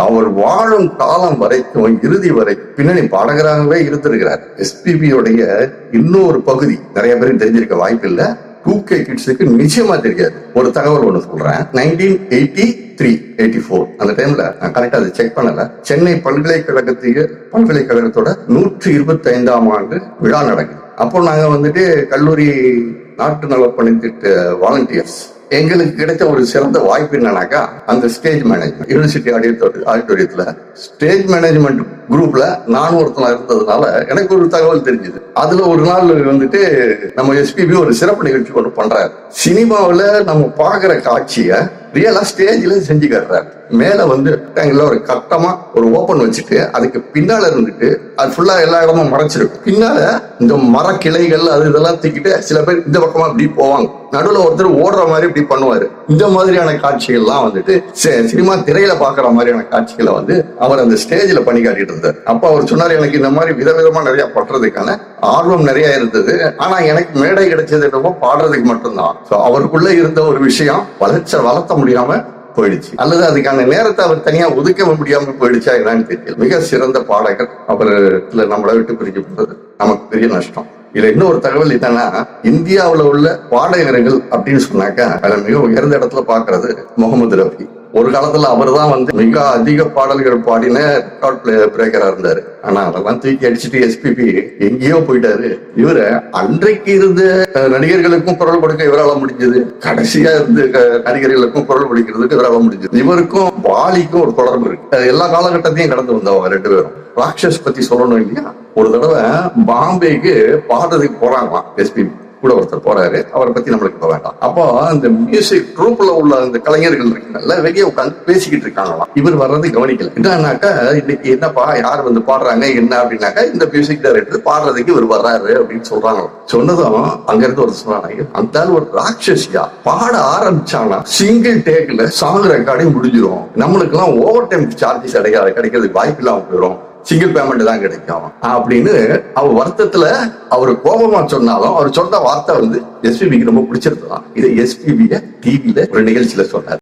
அவர் வாழும் காலம் வரைக்கும் இறுதி வரை பின்னணி பாடகராகவே இருந்திருக்கிறார். எஸ்பிபியோடைய இன்னொரு பகுதி நிறைய பேருக்கு தெரிஞ்சிருக்க வாய்ப்பு இல்ல, 2K கிட்ஸுக்கு நிச்சயமா தெரியாது. ஒரு தகவல் ஒண்ணு சொல்றேன். 1983-84 அந்த டைம்ல நான் கரெக்டா அதை செக் பண்ணல, சென்னை பல்கலைக்கழகத்தோட 125ஆம் ஆண்டு விழா நடக்குது. அப்போ நாங்க வந்துட்டு கல்லூரி நாட்டு நலப்பணி திட்ட வாலண்டியர்ஸ், எங்களுக்கு கிடைச்ச ஒரு சிறந்த வாய்ப்பு என்னன்னாக்கா, அந்த ஸ்டேஜ் மேனேஜ்மெண்ட் யூனிவர்சிட்டி ஆடிட்டோரியத்துல ஸ்டேஜ் மேனேஜ்மெண்ட் குரூப்ல நானும் ஒருத்தனா இருந்ததுனால எனக்கு ஒரு தகவல் தெரிஞ்சது. அதுல ஒரு நாள் வந்துட்டு நம்ம எஸ்பிபி ஒரு சிறப்பு நிகழ்ச்சி ஒன்று பண்றாரு. சினிமாவில நம்ம பாக்குற காட்சிய ரியலா ஸ்டேஜ்ல செஞ்சு காட்டுறாரு. மேல வந்து ஒரு கட்டமா ஒரு ஓபன் வச்சுட்டு அதுக்கு பின்னால இருந்துட்டு அது ஃபுல்லா எல்லா இடமும் மறைச்சிருக்கும். பின்னால இந்த மர கிளைகள் அது இதெல்லாம் தூக்கிட்டு சில பேர் இந்த பக்கமா இப்படி போவாங்க, நடுவுல ஒருத்தர் ஓடுற மாதிரி இப்படி பண்ணுவாரு. இந்த மாதிரியான காட்சிகள்லாம் வந்துட்டு சினிமா திரையில பாக்குற மாதிரியான காட்சிகளை வந்து அவர் அந்த ஸ்டேஜ்ல பண்ணி காட்டிட்டு இருந்தார். அப்ப அவர் சொன்னார், எனக்கு இந்த மாதிரி விதவிதமா நிறைய பண்றதுக்கான ஆர்வம் நிறைய இருந்தது, ஆனா எனக்கு மேடை கிடைச்சது என்னமோ பாடுறதுக்கு மட்டும்தான். அவருக்குள்ள இருந்த ஒரு விஷயம் வளர்த்த முடியாம போயிடுச்சு, அல்லது அதுக்கான நேரத்தை அவர் தனியா ஒதுக்க முடியாம போயிடுச்சா என்னன்னு தெரியல. மிக சிறந்த பாடகர் அவர் நம்மளை விட்டு பிரிக்க போறது நமக்கு பெரிய நஷ்டம். இதுல இன்னொரு தகவல் என்னன்னா, இந்தியாவுல உள்ள பாடகர்கள் அப்படின்னு சொன்னாக்கா அதுல மிக உயர்ந்த இடத்துல பாக்குறது முகமது ரஃபி. ஒரு காலத்துல அவர் தான் வந்து மிக அதிக பாடல்கள் பாடின ரெக்கார்ட் பிரேக்கரா இருந்தாரு. ஆனா அதெல்லாம் தூக்கி அடிச்சுட்டு எஸ்பிபி எங்கேயோ போயிட்டாரு. இவரை அன்றைக்கு இருந்த நடிகர்களுக்கும் குரல் கொடுக்க இவரால முடிஞ்சது, கடைசியா இருந்து நடிகர்களுக்கும் குரல் கொடுக்கிறதுக்கு இவரால முடிஞ்சது. இவருக்கும் வாலிக்கும் ஒரு தொடர்பு இருக்கு. எல்லா காலகட்டத்தையும் கடந்து வந்தவங்க ரெண்டு பேரும். ராட்சஸ் பத்தி சொல்லணும் இல்லையா, ஒரு தடவை பாம்பேக்கு பாடுறதுக்கு போறாங்களாம் எஸ்பிபி கூட ஒருத்தர் போறாரு. அவரை பத்தி நம்மளுக்கு இப்ப வேண்டாம். அப்போ அந்த மியூசிக் ட்ரூப்ல உள்ள அந்த கலைஞர்கள் இருக்குல்ல, வெளியே உட்காந்து பேசிக்கிட்டு இருக்காங்களாம். இவர் வர்றது கவனிக்கல. என்னன்னாக்கா, இன்னைக்கு என்னப்பா யார் வந்து பாடுறாங்க என்ன அப்படின்னாக்கா, இந்த மியூசிக் டைரக்டர் பாடுறதுக்கு இவர் வர்றாரு அப்படின்னு சொல்றாங்க. சொன்னதும் அங்க இருந்து ஒரு சொன்னாங்க, அந்த ஒரு ராட்சசியா பாட ஆரம்பிச்சாங்கன்னா சிங்கிள் டேக்ல சாங் ரெக்கார்டே முடிஞ்சிடும், நம்மளுக்கு எல்லாம் ஓவர் டைம் சார்ஜஸ் கிடைக்கிறதுக்கு வாய்ப்பு இல்லாம போயிடும், சிங்கிள் பேமெண்ட் தான் கிடைக்கும் அப்படின்னு அவர் வருத்தத்துல அவரு கோபமா சொன்னாலும் அவர் சொன்ன வார்த்தை வந்து எஸ்பிபிக்கு ரொம்ப பிடிச்சிருந்தான். இதை எஸ்பிபிய டிவில ஒரு நிகழ்ச்சியில சொன்னார்.